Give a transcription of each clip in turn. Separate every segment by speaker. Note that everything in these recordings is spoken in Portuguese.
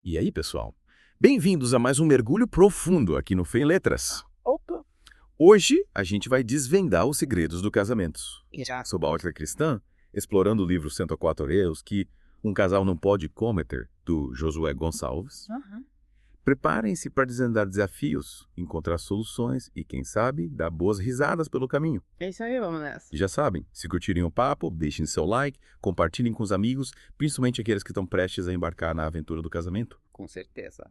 Speaker 1: E aí, pessoal? Bem-vindos a mais um mergulho profundo aqui no Fé em Letras.
Speaker 2: Opa!
Speaker 1: Hoje, a gente vai desvendar os segredos do casamento.
Speaker 2: Já.
Speaker 1: Sob a ótica cristã, explorando o livro 104 Erros que um casal não pode cometer, do Josué Gonçalves. Preparem-se para desvendar desafios, encontrar soluções e, quem sabe, dar boas risadas pelo caminho.
Speaker 2: É isso aí, vamos nessa.
Speaker 1: E já sabem, se curtirem o papo, deixem seu like, compartilhem com os amigos, principalmente aqueles que estão prestes a embarcar na aventura do casamento.
Speaker 2: Com certeza.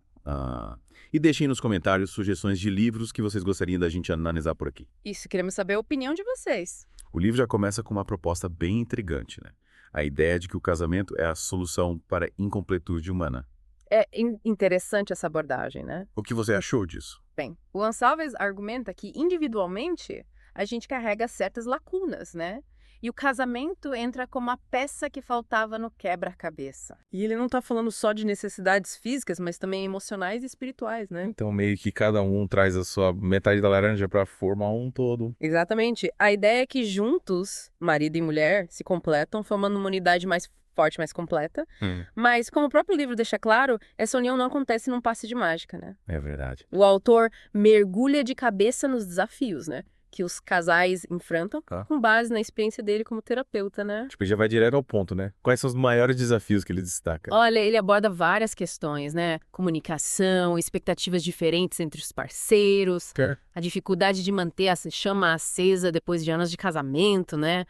Speaker 1: E deixem nos comentários sugestões de livros que vocês gostariam da gente analisar por aqui.
Speaker 2: Isso, queremos saber a opinião de vocês.
Speaker 1: O livro já começa com uma proposta bem intrigante, né? A ideia de que o casamento é a solução para a incompletude humana.
Speaker 2: É interessante essa abordagem, né?
Speaker 1: O que você achou disso?
Speaker 2: Bem, o Gonçalves argumenta que, individualmente, a gente carrega certas lacunas, né? E o casamento entra como a peça que faltava no quebra-cabeça. E ele não tá falando só de necessidades físicas, mas também emocionais e espirituais, né?
Speaker 1: Então, meio que cada um traz a sua metade da laranja para formar um todo.
Speaker 2: Exatamente. A ideia é que juntos, marido e mulher, se completam, formando uma unidade mais forte, mais completa. Mas, como o próprio livro deixa claro, essa união não acontece num passe de mágica, né?
Speaker 1: É verdade.
Speaker 2: O autor mergulha de cabeça nos desafios, né? Que os casais enfrentam, com base na experiência dele como terapeuta, né?
Speaker 1: Tipo, já vai direto ao ponto, né? Quais são os maiores desafios que ele destaca?
Speaker 2: Olha, ele aborda várias questões, né? Comunicação, expectativas diferentes entre os parceiros, a dificuldade de manter a chama acesa depois de anos de casamento, né?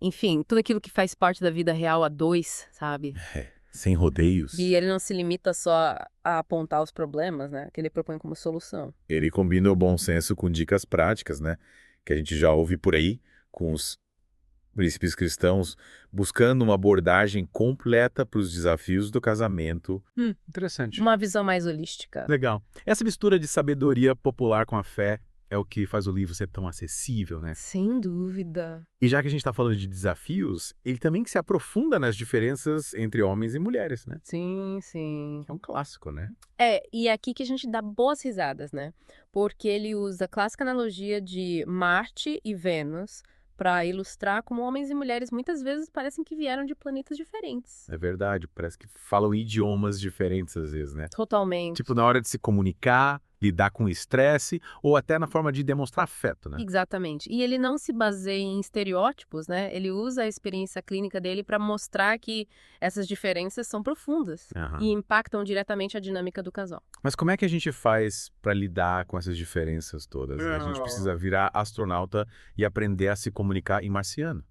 Speaker 2: Enfim, tudo aquilo que faz parte da vida real a dois, sabe?
Speaker 1: Sem rodeios.
Speaker 2: E ele não se limita só a apontar os problemas, né? Que ele propõe como solução.
Speaker 1: Ele combina o bom senso com dicas práticas, né? Que a gente já ouve por aí, com os princípios cristãos, buscando uma abordagem completa para os desafios do casamento.
Speaker 3: Interessante.
Speaker 2: Uma visão mais holística.
Speaker 3: Legal. Essa mistura de sabedoria popular com a fé é o que faz o livro ser tão acessível, né?
Speaker 2: Sem dúvida.
Speaker 3: E já que a gente está falando de desafios, ele também se aprofunda nas diferenças entre homens e mulheres, né?
Speaker 2: Sim, sim.
Speaker 3: É um clássico, né?
Speaker 2: E é aqui que a gente dá boas risadas, né? Porque ele usa a clássica analogia de Marte e Vênus para ilustrar como homens e mulheres muitas vezes parecem que vieram de planetas diferentes.
Speaker 3: É verdade, parece que falam idiomas diferentes às vezes, né?
Speaker 2: Totalmente.
Speaker 3: Tipo, na hora de se comunicar, lidar com o estresse, ou até na forma de demonstrar afeto, né?
Speaker 2: Exatamente. E ele não se baseia em estereótipos, né? Ele usa a experiência clínica dele para mostrar que essas diferenças são profundas e impactam diretamente a dinâmica do casal.
Speaker 3: Mas como é que a gente faz para lidar com essas diferenças todas, né? A gente precisa virar astronauta e aprender a se comunicar em marciano.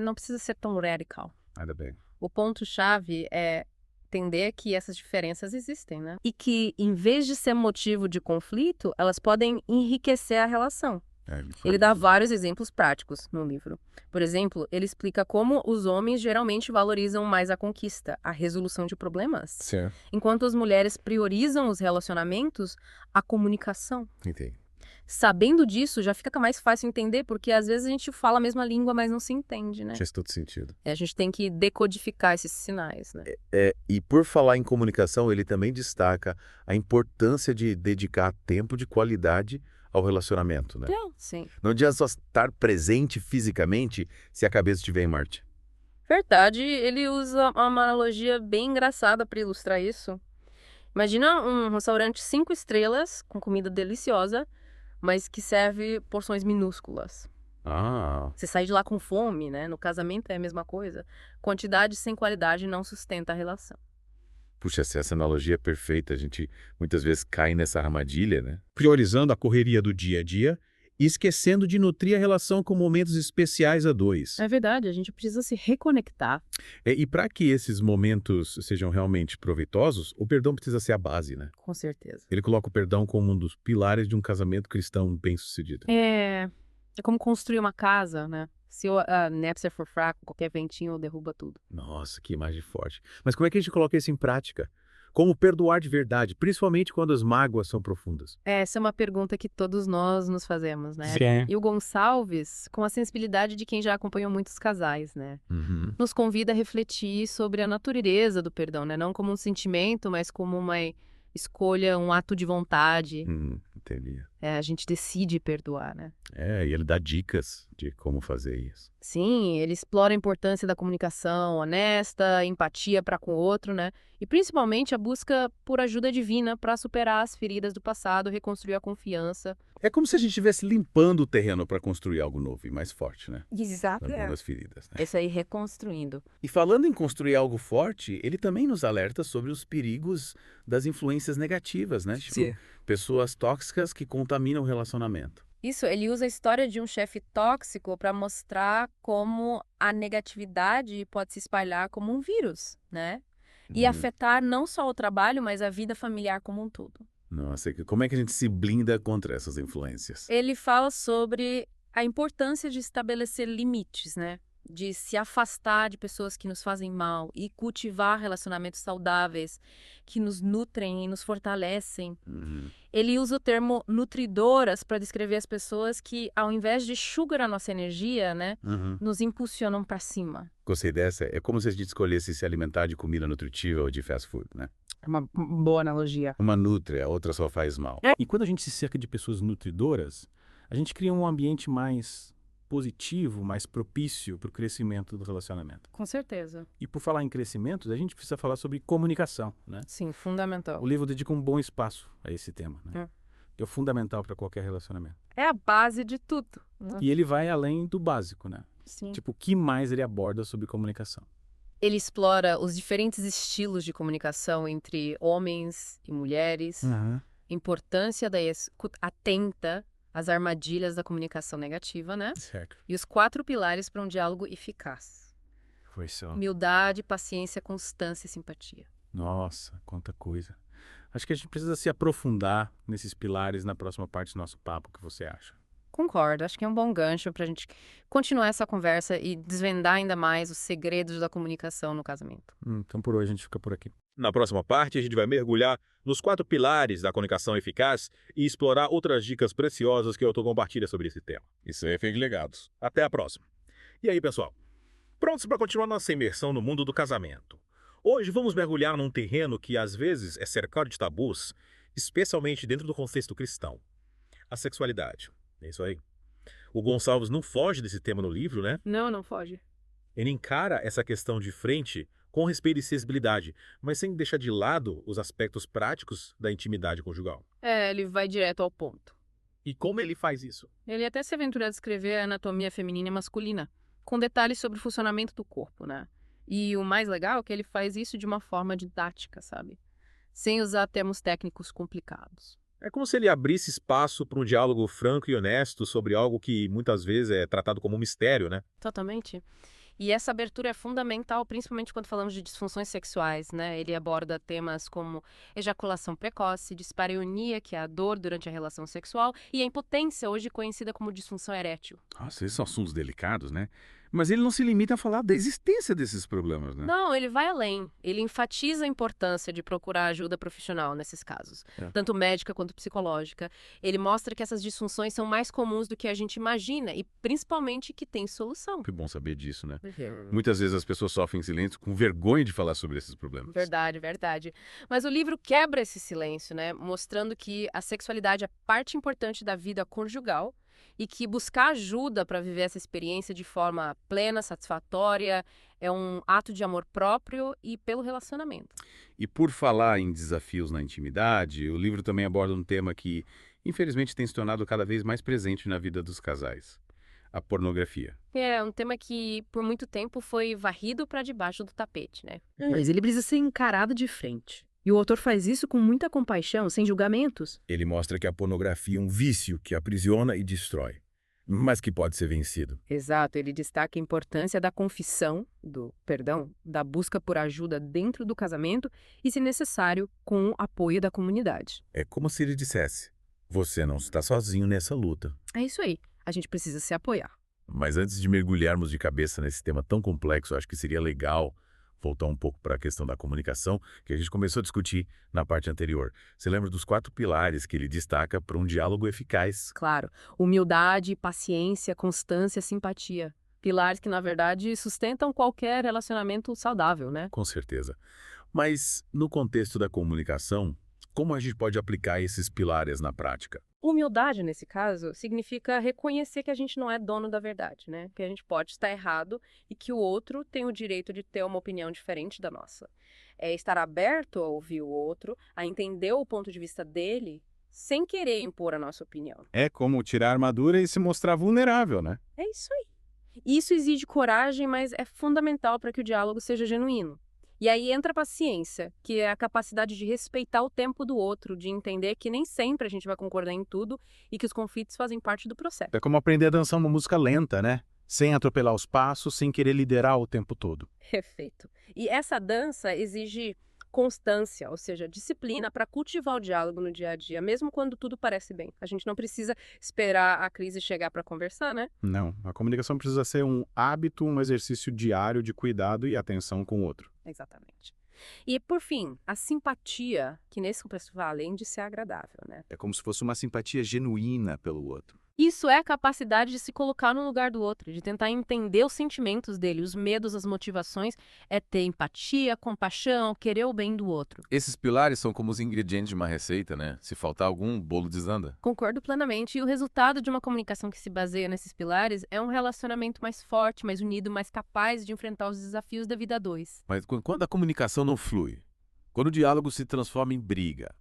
Speaker 2: Não precisa ser tão radical.
Speaker 3: Ainda bem.
Speaker 2: O ponto-chave é entender que essas diferenças existem, né? E que, em vez de ser motivo de conflito, elas podem enriquecer a relação. Ele dá vários exemplos práticos no livro. Por exemplo, ele explica como os homens geralmente valorizam mais a conquista, a resolução de problemas,
Speaker 3: Certo.
Speaker 2: enquanto as mulheres priorizam os relacionamentos, a comunicação.
Speaker 3: Entendi.
Speaker 2: Sabendo disso, já fica mais fácil entender, porque às vezes a gente fala a mesma língua, mas não se entende, né?
Speaker 1: Faz todo sentido.
Speaker 2: A gente tem que decodificar esses sinais, né?
Speaker 1: E por falar em comunicação, ele também destaca a importância de dedicar tempo de qualidade ao relacionamento, né?
Speaker 2: Sim.
Speaker 1: Não adianta só estar presente fisicamente se a cabeça estiver em Marte.
Speaker 2: Verdade, ele usa uma analogia bem engraçada para ilustrar isso. Imagina um restaurante 5 estrelas, com comida deliciosa, mas que serve porções minúsculas. Você sai de lá com fome, né? No casamento é a mesma coisa. Quantidade sem qualidade não sustenta a relação.
Speaker 1: Puxa, se essa analogia é perfeita, a gente muitas vezes cai nessa armadilha, né?
Speaker 3: Priorizando a correria do dia a dia e esquecendo de nutrir a relação com momentos especiais a dois.
Speaker 2: É verdade, a gente precisa se reconectar.
Speaker 3: E para que esses momentos sejam realmente proveitosos, o perdão precisa ser a base, né?
Speaker 2: Com certeza.
Speaker 3: Ele coloca o perdão como um dos pilares de um casamento cristão bem-sucedido.
Speaker 2: É como construir uma casa, né? Se a Napster for fraco, qualquer ventinho derruba tudo.
Speaker 3: Nossa, que imagem forte. Mas como é que a gente coloca isso em prática? Como perdoar de verdade, principalmente quando as mágoas são profundas?
Speaker 2: Essa é uma pergunta que todos nós nos fazemos, né?
Speaker 3: Sim.
Speaker 2: E o Gonçalves, com a sensibilidade de quem já acompanhou muitos casais, né? Nos convida a refletir sobre a natureza do perdão, né? Não como um sentimento, mas como uma escolha, um ato de vontade.
Speaker 1: Entendi.
Speaker 2: a gente decide perdoar, né?
Speaker 3: E ele dá dicas de como fazer isso.
Speaker 2: Sim, ele explora a importância da comunicação honesta, empatia para com o outro, né? E principalmente a busca por ajuda divina para superar as feridas do passado, reconstruir a confiança.
Speaker 3: É como se a gente estivesse limpando o terreno para construir algo novo e mais forte, né?
Speaker 4: Exato.
Speaker 3: Limpando as feridas, né?
Speaker 4: Isso aí, reconstruindo.
Speaker 3: E falando em construir algo forte, ele também nos alerta sobre os perigos das influências negativas, né? Tipo, pessoas tóxicas que contaminam o relacionamento.
Speaker 2: Isso, ele usa a história de um chefe tóxico para mostrar como a negatividade pode se espalhar como um vírus, né? E afetar não só o trabalho, mas a vida familiar como um todo.
Speaker 3: Nossa, como é que a gente se blinda contra essas influências?
Speaker 2: Ele fala sobre a importância de estabelecer limites, né? De se afastar de pessoas que nos fazem mal e cultivar relacionamentos saudáveis que nos nutrem e nos fortalecem. Ele usa o termo nutridoras para descrever as pessoas que, ao invés de sugar a nossa energia, né, nos impulsionam para cima.
Speaker 3: Gostei dessa. É como se a gente escolhesse se alimentar de comida nutritiva ou de fast food, né?
Speaker 4: É uma boa analogia.
Speaker 3: Uma nutre, a outra só faz mal.
Speaker 5: E quando a gente se cerca de pessoas nutridoras, a gente cria um ambiente mais positivo, mais propício para o crescimento do relacionamento.
Speaker 2: Com certeza.
Speaker 5: E por falar em crescimento, a gente precisa falar sobre comunicação, né?
Speaker 2: Sim, fundamental.
Speaker 5: O livro dedica um bom espaço a esse tema, né? Que é fundamental para qualquer relacionamento.
Speaker 2: É a base de tudo.
Speaker 5: E ele vai além do básico, né?
Speaker 2: Sim.
Speaker 5: Tipo, o que mais ele aborda sobre comunicação?
Speaker 2: Ele explora os diferentes estilos de comunicação entre homens e mulheres, importância da escuta atenta às armadilhas da comunicação negativa, né?
Speaker 5: Certo.
Speaker 2: E os 4 pilares para um diálogo eficaz.
Speaker 5: Foi só.
Speaker 2: Humildade, paciência, constância e simpatia.
Speaker 5: Nossa, quanta coisa. Acho que a gente precisa se aprofundar nesses pilares na próxima parte do nosso papo. O que você acha?
Speaker 2: Concordo, acho que é um bom gancho para a gente continuar essa conversa e desvendar ainda mais os segredos da comunicação no casamento.
Speaker 5: Então por hoje a gente fica por aqui.
Speaker 6: Na próxima parte, a gente vai mergulhar nos 4 pilares da comunicação eficaz e explorar outras dicas preciosas que eu compartilha sobre esse tema.
Speaker 3: Isso aí, fique ligados.
Speaker 6: Até a próxima. E aí, pessoal? Prontos para continuar nossa imersão no mundo do casamento? Hoje vamos mergulhar num terreno que às vezes é cercado de tabus, especialmente dentro do contexto cristão. A sexualidade. É isso aí. O Gonçalves não foge desse tema no livro, né?
Speaker 2: Não foge.
Speaker 6: Ele encara essa questão de frente com respeito e sensibilidade, mas sem deixar de lado os aspectos práticos da intimidade conjugal.
Speaker 2: Ele vai direto ao ponto.
Speaker 5: E como ele faz isso?
Speaker 2: Ele até se aventura a descrever a anatomia feminina e masculina, com detalhes sobre o funcionamento do corpo, né? E o mais legal é que ele faz isso de uma forma didática, sabe? Sem usar termos técnicos complicados.
Speaker 6: É como se ele abrisse espaço para um diálogo franco e honesto sobre algo que muitas vezes é tratado como um mistério, né?
Speaker 2: Totalmente. E essa abertura é fundamental, principalmente quando falamos de disfunções sexuais, né? Ele aborda temas como ejaculação precoce, dispareunia, que é a dor durante a relação sexual, e a impotência, hoje conhecida como disfunção erétil.
Speaker 3: Nossa, esses são assuntos delicados, né? Mas ele não se limita a falar da existência desses problemas, né?
Speaker 2: Não, ele vai além. Ele enfatiza a importância de procurar ajuda profissional nesses casos, tanto médica quanto psicológica. Ele mostra que essas disfunções são mais comuns do que a gente imagina e, principalmente, que tem solução.
Speaker 3: Que bom saber disso, né? Muitas vezes as pessoas sofrem em silêncio com vergonha de falar sobre esses problemas.
Speaker 2: Verdade, verdade. Mas o livro quebra esse silêncio, né? Mostrando que a sexualidade é parte importante da vida conjugal e que buscar ajuda para viver essa experiência de forma plena, satisfatória, é um ato de amor próprio e pelo relacionamento.
Speaker 3: E por falar em desafios na intimidade, o livro também aborda um tema que, infelizmente, tem se tornado cada vez mais presente na vida dos casais: a pornografia.
Speaker 2: É um tema que, por muito tempo, foi varrido para debaixo do tapete, né?
Speaker 4: Mas ele precisa ser encarado de frente. E o autor faz isso com muita compaixão, sem julgamentos.
Speaker 3: Ele mostra que a pornografia é um vício que aprisiona e destrói, mas que pode ser vencido.
Speaker 4: Exato, ele destaca a importância da confissão, da busca por ajuda dentro do casamento e, se necessário, com o apoio da comunidade.
Speaker 3: É como se ele dissesse: você não está sozinho nessa luta.
Speaker 4: É isso aí, a gente precisa se apoiar.
Speaker 3: Mas antes de mergulharmos de cabeça nesse tema tão complexo, acho que seria legal voltar um pouco para a questão da comunicação, que a gente começou a discutir na parte anterior. Você lembra dos 4 pilares que ele destaca para um diálogo eficaz?
Speaker 4: Claro, humildade, paciência, constância, simpatia.
Speaker 2: Pilares que, na verdade, sustentam qualquer relacionamento saudável, né?
Speaker 3: Com certeza. Mas, no contexto da comunicação, Como a gente pode aplicar esses pilares na prática?
Speaker 2: Humildade, nesse caso, significa reconhecer que a gente não é dono da verdade, né? Que a gente pode estar errado e que o outro tem o direito de ter uma opinião diferente da nossa. É estar aberto a ouvir o outro, a entender o ponto de vista dele, sem querer impor a nossa opinião.
Speaker 5: É como tirar a armadura e se mostrar vulnerável, né?
Speaker 2: É isso aí. Isso exige coragem, mas é fundamental para que o diálogo seja genuíno. E aí entra a paciência, que é a capacidade de respeitar o tempo do outro, de entender que nem sempre a gente vai concordar em tudo e que os conflitos fazem parte do processo.
Speaker 5: É como aprender a dançar uma música lenta, né? Sem atropelar os passos, sem querer liderar o tempo todo.
Speaker 2: Perfeito. E essa dança exige constância, ou seja, disciplina para cultivar o diálogo no dia a dia, mesmo quando tudo parece bem. A gente não precisa esperar a crise chegar para conversar, né?
Speaker 5: Não, a comunicação precisa ser um hábito, um exercício diário de cuidado e atenção com o outro.
Speaker 2: Exatamente. E, por fim, a simpatia, que nesse contexto vai além de ser agradável, né?
Speaker 5: É como se fosse uma simpatia genuína pelo outro.
Speaker 2: Isso é a capacidade de se colocar no lugar do outro, de tentar entender os sentimentos dele, os medos, as motivações, é ter empatia, compaixão, querer o bem do outro.
Speaker 1: Esses pilares são como os ingredientes de uma receita, né? Se faltar algum, o bolo desanda.
Speaker 2: Concordo plenamente. E o resultado de uma comunicação que se baseia nesses pilares é um relacionamento mais forte, mais unido, mais capaz de enfrentar os desafios da vida a dois.
Speaker 1: Mas quando a comunicação não flui, quando o diálogo se transforma em briga,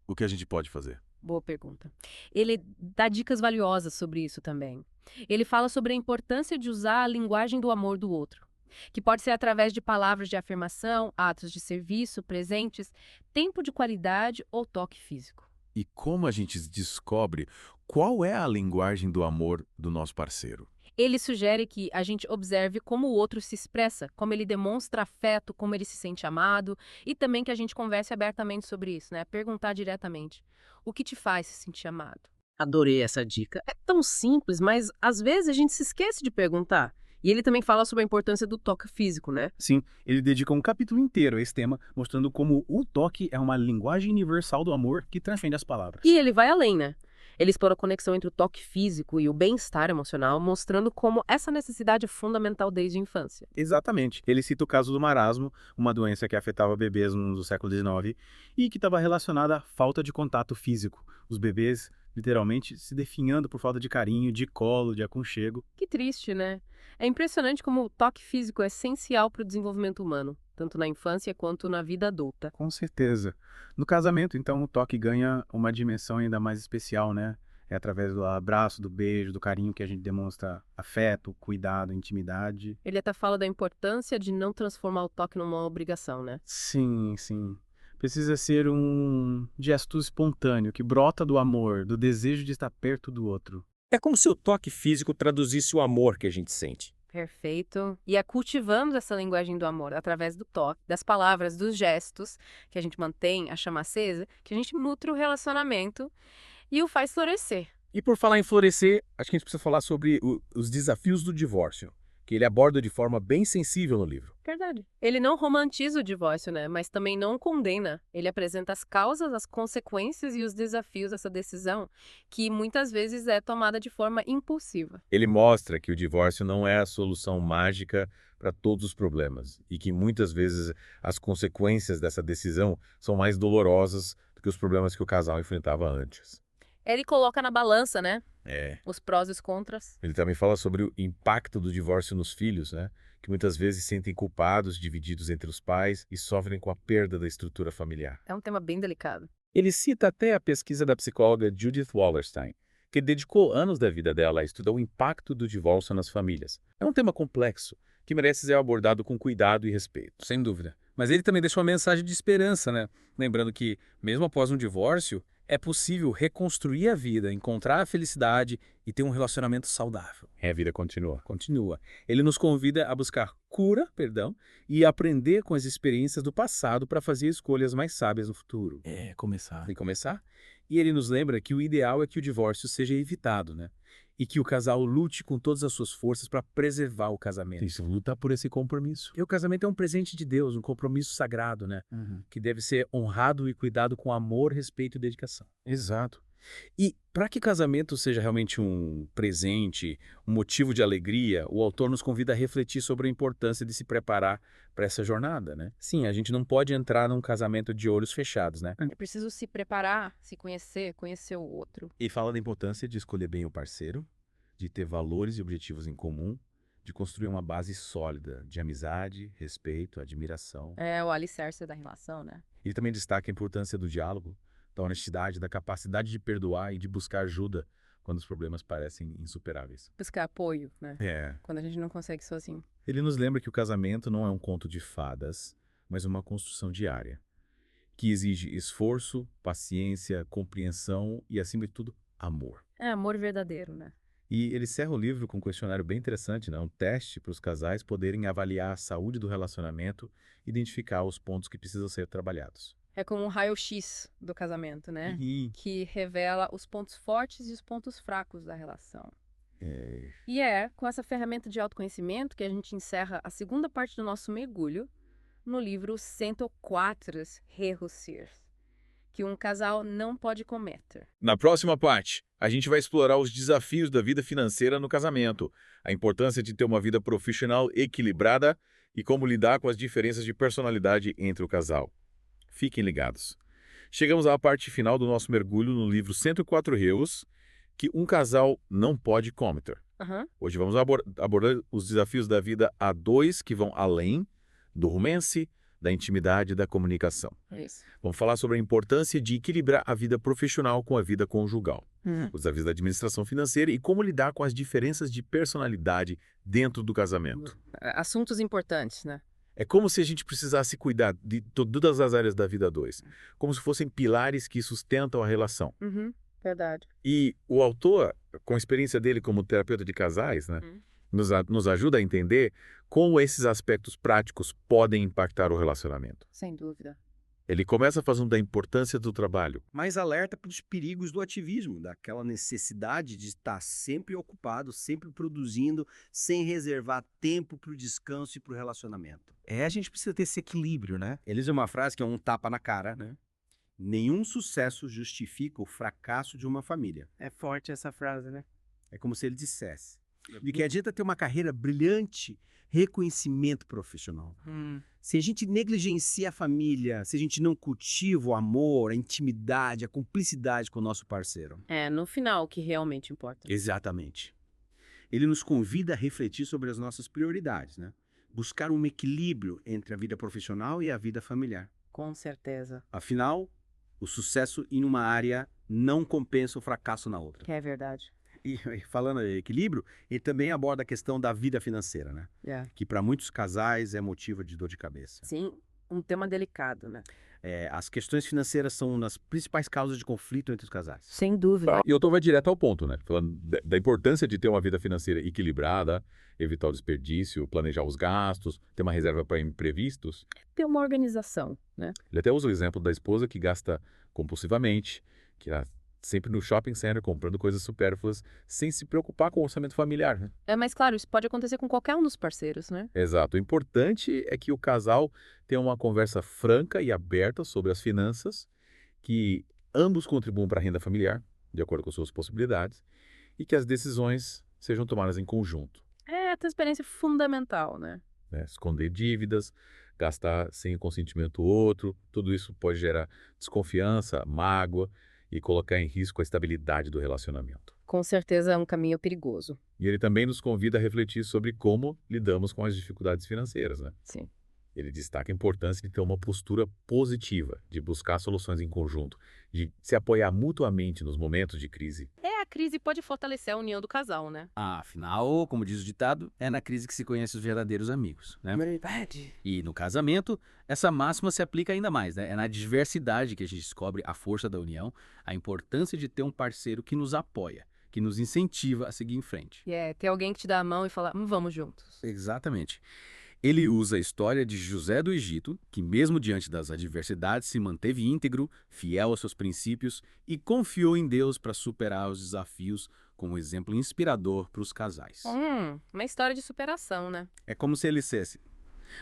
Speaker 1: o que a gente pode fazer?
Speaker 2: Boa pergunta. Ele dá dicas valiosas sobre isso também. Ele fala sobre a importância de usar a linguagem do amor do outro, que pode ser através de palavras de afirmação, atos de serviço, presentes, tempo de qualidade ou toque físico.
Speaker 1: E como a gente descobre qual é a linguagem do amor do nosso parceiro?
Speaker 2: Ele sugere que a gente observe como o outro se expressa, como ele demonstra afeto, como ele se sente amado, e também que a gente converse abertamente sobre isso, né? Perguntar diretamente: o que te faz se sentir amado? Adorei essa dica. É tão simples, mas às vezes a gente se esquece de perguntar. E ele também fala sobre a importância do toque físico, né?
Speaker 5: Sim, ele dedica um capítulo inteiro a esse tema, mostrando como o toque é uma linguagem universal do amor que transcende as palavras.
Speaker 2: E ele vai além, né? Ele explora a conexão entre o toque físico e o bem-estar emocional, mostrando como essa necessidade é fundamental desde a infância.
Speaker 5: Exatamente. Ele cita o caso do marasmo, uma doença que afetava bebês no século XIX e que estava relacionada à falta de contato físico. Os bebês, literalmente, se definhando por falta de carinho, de colo, de aconchego.
Speaker 2: Que triste, né? É impressionante como o toque físico é essencial para o desenvolvimento humano, tanto na infância quanto na vida adulta.
Speaker 5: Com certeza. No casamento, então, o toque ganha uma dimensão ainda mais especial, né? É através do abraço, do beijo, do carinho que a gente demonstra afeto, cuidado, intimidade.
Speaker 2: Ele até fala da importância de não transformar o toque numa obrigação, né?
Speaker 5: Sim, sim. Precisa ser um gesto espontâneo, que brota do amor, do desejo de estar perto do outro.
Speaker 6: É como se o toque físico traduzisse o amor que a gente sente.
Speaker 2: Perfeito. E é cultivando essa linguagem do amor através do toque, das palavras, dos gestos, que a gente mantém a chama acesa, que a gente nutre o relacionamento e o faz florescer.
Speaker 6: E por falar em florescer, acho que a gente precisa falar sobre os desafios do divórcio, que ele aborda de forma bem sensível no livro.
Speaker 2: Verdade. Ele não romantiza o divórcio, né? Mas também não condena. Ele apresenta as causas, as consequências e os desafios dessa decisão, que muitas vezes é tomada de forma impulsiva.
Speaker 3: Ele mostra que o divórcio não é a solução mágica para todos os problemas e que muitas vezes as consequências dessa decisão são mais dolorosas do que os problemas que o casal enfrentava antes.
Speaker 2: Ele coloca na balança, né?
Speaker 3: É.
Speaker 2: Os prós e os contras.
Speaker 3: Ele também fala sobre o impacto do divórcio nos filhos, né? Que muitas vezes se sentem culpados, divididos entre os pais e sofrem com a perda da estrutura familiar.
Speaker 2: É um tema bem delicado.
Speaker 3: Ele cita até a pesquisa da psicóloga Judith Wallerstein, que dedicou anos da vida dela a estudar o impacto do divórcio nas famílias. É um tema complexo, que merece ser abordado com cuidado e respeito.
Speaker 7: Sem dúvida. Mas ele também deixou uma mensagem de esperança, né? Lembrando que, mesmo após um divórcio, é possível reconstruir a vida, encontrar a felicidade e ter um relacionamento saudável.
Speaker 3: A vida continua.
Speaker 7: Continua. Ele nos convida a buscar cura, e aprender com as experiências do passado para fazer escolhas mais sábias no futuro.
Speaker 5: Começar.
Speaker 7: Tem que começar? E ele nos lembra que o ideal é que o divórcio seja evitado, né? E que o casal lute com todas as suas forças para preservar o casamento.
Speaker 5: Isso, lutar por esse compromisso.
Speaker 7: E o casamento é um presente de Deus, um compromisso sagrado, né? Que deve ser honrado e cuidado com amor, respeito e dedicação.
Speaker 5: Exato.
Speaker 7: E para que casamento seja realmente um presente, um motivo de alegria, o autor nos convida a refletir sobre a importância de se preparar para essa jornada, né? Sim, a gente não pode entrar num casamento de olhos fechados, né?
Speaker 2: É preciso se preparar, se conhecer, conhecer o outro.
Speaker 3: E fala da importância de escolher bem o parceiro, de ter valores e objetivos em comum, de construir uma base sólida de amizade, respeito, admiração.
Speaker 2: É o alicerce da relação, né?
Speaker 3: Ele também destaca a importância do diálogo, da honestidade, da capacidade de perdoar e de buscar ajuda quando os problemas parecem insuperáveis.
Speaker 2: Buscar apoio, né?
Speaker 3: É.
Speaker 2: Quando a gente não consegue sozinho.
Speaker 3: Ele nos lembra que o casamento não é um conto de fadas, mas uma construção diária, que exige esforço, paciência, compreensão e, acima de tudo, amor.
Speaker 2: É amor verdadeiro, né?
Speaker 3: E ele encerra o livro com um questionário bem interessante, né? Um teste para os casais poderem avaliar a saúde do relacionamento e identificar os pontos que precisam ser trabalhados.
Speaker 2: É como um raio-x do casamento, né?
Speaker 3: Uhum.
Speaker 2: Que revela os pontos fortes e os pontos fracos da relação.
Speaker 3: É.
Speaker 2: E é com essa ferramenta de autoconhecimento que a gente encerra a segunda parte do nosso mergulho no livro 104 erros que um casal não pode cometer.
Speaker 1: Na próxima parte, a gente vai explorar os desafios da vida financeira no casamento, a importância de ter uma vida profissional equilibrada e como lidar com as diferenças de personalidade entre o casal. Fiquem ligados. Chegamos à parte final do nosso mergulho no livro 104 erros que um casal não pode cometer. Hoje vamos abordar os desafios da vida a dois que vão além do romance, da intimidade e da comunicação.
Speaker 2: Isso.
Speaker 1: Vamos falar sobre a importância de equilibrar a vida profissional com a vida conjugal, os desafios da administração financeira e como lidar com as diferenças de personalidade dentro do casamento.
Speaker 2: Assuntos importantes, né?
Speaker 1: É como se a gente precisasse cuidar de todas as áreas da vida a dois, como se fossem pilares que sustentam a relação.
Speaker 2: Verdade.
Speaker 1: E o autor, com a experiência dele como terapeuta de casais, né, nos ajuda a entender como esses aspectos práticos podem impactar o relacionamento.
Speaker 2: Sem dúvida.
Speaker 1: Ele começa falando da importância do trabalho.
Speaker 8: Mas alerta para os perigos do ativismo, daquela necessidade de estar sempre ocupado, sempre produzindo, sem reservar tempo para o descanso e para o relacionamento.
Speaker 5: A gente precisa ter esse equilíbrio, né?
Speaker 8: Eles usam uma frase que é um tapa na cara, né? Nenhum sucesso justifica o fracasso de uma família.
Speaker 5: É forte essa frase, né?
Speaker 8: É como se ele dissesse. De que adianta ter uma carreira brilhante, reconhecimento profissional. Se a gente negligencia a família, se a gente não cultiva o amor, a intimidade, a cumplicidade com o nosso parceiro.
Speaker 2: É, no final, o que realmente importa.
Speaker 8: Exatamente. Ele nos convida a refletir sobre as nossas prioridades, né? Buscar um equilíbrio entre a vida profissional e a vida familiar.
Speaker 2: Com certeza.
Speaker 8: Afinal, o sucesso em uma área não compensa o fracasso na outra.
Speaker 2: Que é verdade.
Speaker 8: E falando em equilíbrio, ele também aborda a questão da vida financeira, né? Que para muitos casais é motivo de dor de cabeça.
Speaker 2: Sim, um tema delicado, né?
Speaker 8: As questões financeiras são uma das principais causas de conflito entre os casais.
Speaker 2: Sem dúvida.
Speaker 1: E o autor vai direto ao ponto, né? Falando da importância de ter uma vida financeira equilibrada, evitar o desperdício, planejar os gastos, ter uma reserva para imprevistos.
Speaker 2: Ter uma organização, né?
Speaker 1: Ele até usa o exemplo da esposa que gasta compulsivamente, que está sempre no shopping center comprando coisas supérfluas, sem se preocupar com o orçamento familiar, né?
Speaker 2: Mas claro, isso pode acontecer com qualquer um dos parceiros, né?
Speaker 1: Exato. O importante é que o casal tenha uma conversa franca e aberta sobre as finanças, que ambos contribuam para a renda familiar, de acordo com suas possibilidades, e que as decisões sejam tomadas em conjunto.
Speaker 2: A transparência é fundamental, né?
Speaker 1: Esconder dívidas, gastar sem o consentimento do outro, tudo isso pode gerar desconfiança, mágoa e colocar em risco a estabilidade do relacionamento.
Speaker 2: Com certeza é um caminho perigoso.
Speaker 1: E ele também nos convida a refletir sobre como lidamos com as dificuldades financeiras, né?
Speaker 2: Sim.
Speaker 1: Ele destaca a importância de ter uma postura positiva, de buscar soluções em conjunto, de se apoiar mutuamente nos momentos de crise.
Speaker 2: A crise pode fortalecer a união do casal, né?
Speaker 8: Afinal, como diz o ditado, é na crise que se conhecem os verdadeiros amigos, né?
Speaker 2: Verdade.
Speaker 8: E no casamento, essa máxima se aplica ainda mais, né? É na diversidade que a gente descobre a força da união, a importância de ter um parceiro que nos apoia, que nos incentiva a seguir em frente.
Speaker 2: Ter alguém que te dá a mão e fala, vamos juntos.
Speaker 8: Exatamente. Ele usa a história de José do Egito, que mesmo diante das adversidades se manteve íntegro, fiel aos seus princípios e confiou em Deus para superar os desafios como exemplo inspirador para os casais.
Speaker 2: Uma história de superação, né?
Speaker 8: É como se ele dissesse,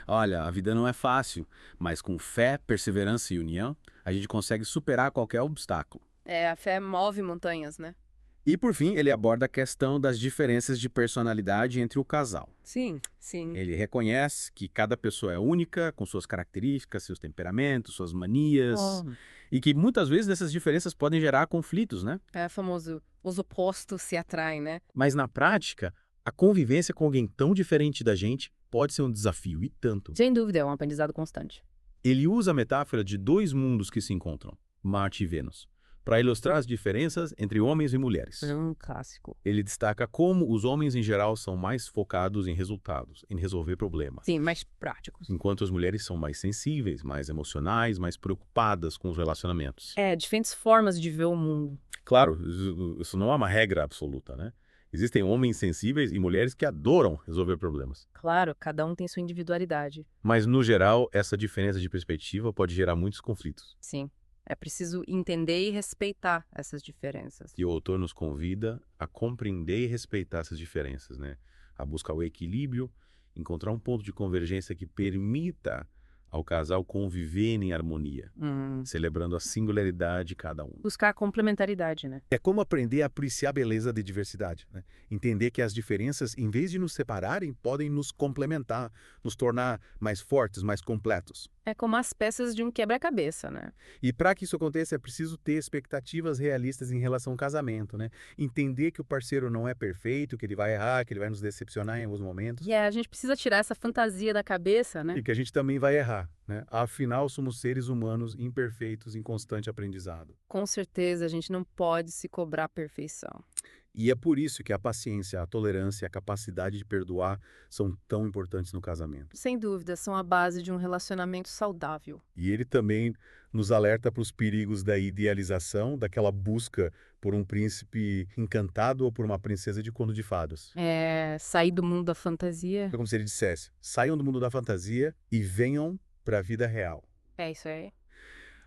Speaker 8: olha, a vida não é fácil, mas com fé, perseverança e união, a gente consegue superar qualquer obstáculo.
Speaker 2: A fé move montanhas, né?
Speaker 8: E, por fim, ele aborda a questão das diferenças de personalidade entre o casal.
Speaker 2: Sim, sim.
Speaker 8: Ele reconhece que cada pessoa é única, com suas características, seus temperamentos, suas manias, e que muitas vezes essas diferenças podem gerar conflitos, né?
Speaker 2: É famoso, os opostos se atraem, né?
Speaker 5: Mas na prática, a convivência com alguém tão diferente da gente pode ser um desafio, e tanto.
Speaker 2: Sem dúvida, é um aprendizado constante.
Speaker 5: Ele usa a metáfora de dois mundos que se encontram, Marte e Vênus, para ilustrar as diferenças entre homens e mulheres.
Speaker 2: É um clássico.
Speaker 5: Ele destaca como os homens em geral são mais focados em resultados, em resolver problemas.
Speaker 2: Sim, mais práticos.
Speaker 5: Enquanto as mulheres são mais sensíveis, mais emocionais, mais preocupadas com os relacionamentos.
Speaker 2: Diferentes formas de ver o mundo.
Speaker 5: Claro, isso não é uma regra absoluta, né? Existem homens sensíveis e mulheres que adoram resolver problemas.
Speaker 2: Claro, cada um tem sua individualidade.
Speaker 5: Mas, no geral, essa diferença de perspectiva pode gerar muitos conflitos.
Speaker 2: Sim. É preciso entender e respeitar essas diferenças.
Speaker 5: E o autor nos convida a compreender e respeitar essas diferenças, né? A buscar o equilíbrio, encontrar um ponto de convergência que permita ao casal conviver em harmonia, celebrando a singularidade de cada um.
Speaker 2: Buscar a complementaridade, né?
Speaker 6: É como aprender a apreciar a beleza da diversidade, né? Entender que as diferenças, em vez de nos separarem, podem nos complementar, nos tornar mais fortes, mais completos.
Speaker 2: É como as peças de um quebra-cabeça, né?
Speaker 6: E para que isso aconteça, é preciso ter expectativas realistas em relação ao casamento, né? Entender que o parceiro não é perfeito, que ele vai errar, que ele vai nos decepcionar em alguns momentos.
Speaker 2: E a gente precisa tirar essa fantasia da cabeça, né?
Speaker 6: E que a gente também vai errar, né? Afinal, somos seres humanos imperfeitos em constante aprendizado.
Speaker 2: Com certeza, a gente não pode se cobrar perfeição.
Speaker 6: E é por isso que a paciência, a tolerância e a capacidade de perdoar são tão importantes no casamento.
Speaker 2: Sem dúvida, são a base de um relacionamento saudável.
Speaker 6: E ele também nos alerta para os perigos da idealização, daquela busca por um príncipe encantado ou por uma princesa de conto de fadas.
Speaker 2: Sair do mundo da fantasia.
Speaker 6: É como se ele dissesse, saiam do mundo da fantasia e venham para a vida real.
Speaker 2: É isso aí.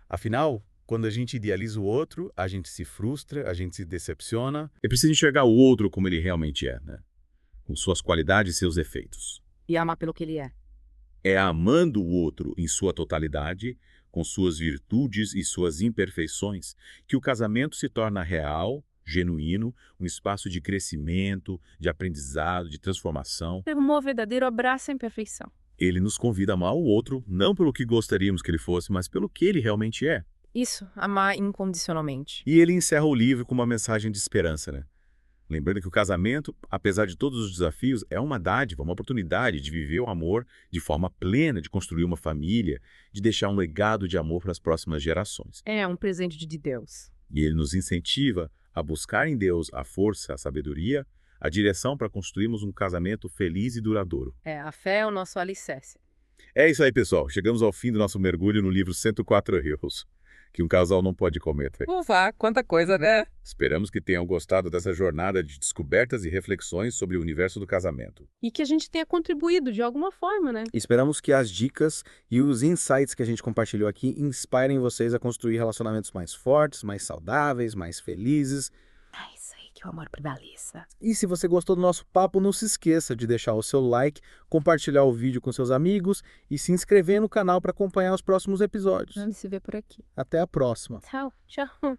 Speaker 6: Afinal, quando a gente idealiza o outro, a gente se frustra, a gente se decepciona.
Speaker 1: É preciso enxergar o outro como ele realmente é, né? Com suas qualidades e seus defeitos.
Speaker 2: E amar pelo que ele é.
Speaker 1: É amando o outro em sua totalidade, com suas virtudes e suas imperfeições, que o casamento se torna real, genuíno, um espaço de crescimento, de aprendizado, de transformação.
Speaker 2: É um verdadeiro abraço à imperfeição.
Speaker 1: Ele nos convida a amar o outro, não pelo que gostaríamos que ele fosse, mas pelo que ele realmente é.
Speaker 2: Isso, amar incondicionalmente.
Speaker 1: E ele encerra o livro com uma mensagem de esperança, né? Lembrando que o casamento, apesar de todos os desafios, é uma dádiva, uma oportunidade de viver o amor de forma plena, de construir uma família, de deixar um legado de amor para as próximas gerações.
Speaker 2: É um presente de Deus.
Speaker 1: E ele nos incentiva a buscar em Deus a força, a sabedoria, a direção para construirmos um casamento feliz e duradouro.
Speaker 2: A fé é o nosso alicerce.
Speaker 1: É isso aí, pessoal. Chegamos ao fim do nosso mergulho no livro 104 Erros que um casal não pode cometer.
Speaker 2: Ufa, quanta coisa, né?
Speaker 1: Esperamos que tenham gostado dessa jornada de descobertas e reflexões sobre o universo do casamento.
Speaker 2: E que a gente tenha contribuído de alguma forma, né?
Speaker 8: Esperamos que as dicas e os insights que a gente compartilhou aqui inspirem vocês a construir relacionamentos mais fortes, mais saudáveis, mais felizes.
Speaker 2: É isso aí, que o amor prevaleça.
Speaker 8: E se você gostou do nosso papo, não se esqueça de deixar o seu like, compartilhar o vídeo com seus amigos e se inscrever no canal para acompanhar os próximos episódios.
Speaker 2: Vamos se ver por aqui.
Speaker 8: Até a próxima.
Speaker 2: Tchau, tchau.